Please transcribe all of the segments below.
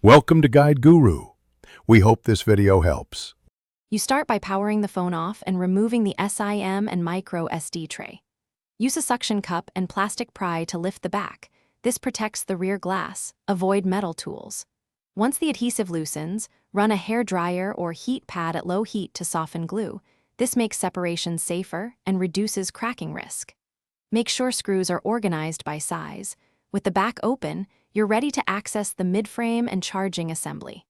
Welcome to Guide Guru. We hope this video helps. You start by powering the phone off and removing the SIM and micro SD tray. Use a suction cup and plastic pry to lift the back. This protects the rear glass. Avoid metal tools. Once the adhesive loosens, run a hair dryer or heat pad at low heat to soften glue. This makes separation safer and reduces cracking risk. Make sure screws are organized by size. With the back open, you're ready to access the midframe and charging assembly.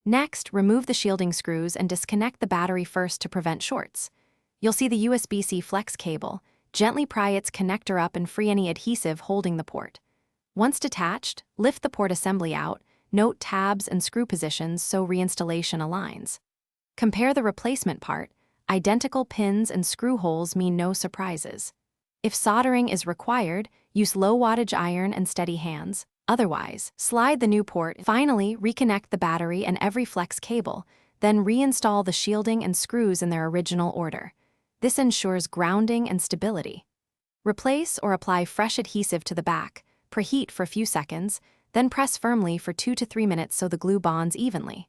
Next, remove the shielding screws and disconnect the battery first to prevent shorts. You'll see the USB-C flex cable. Gently pry its connector up and free any adhesive holding the port. Once detached, lift the port assembly out. Note tabs and screw positions so reinstallation aligns. Compare the replacement part. Identical pins and screw holes mean no surprises. If soldering is required, use low-wattage iron and steady hands. Otherwise, slide the new port. Finally, reconnect the battery and every flex cable, then reinstall the shielding and screws in their original order. This ensures grounding and stability. Replace or apply fresh adhesive to the back, preheat for a few seconds, then press firmly for 2 to 3 minutes so the glue bonds evenly.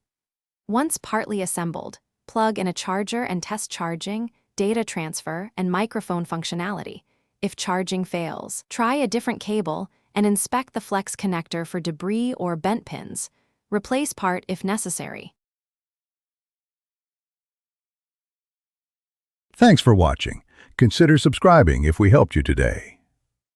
Once partly assembled, plug in a charger and test charging, data transfer, and microphone functionality. If charging fails, try a different cable and inspect the flex connector for debris or bent pins. Replace part if necessary. Thanks for watching. Consider subscribing if we helped you today.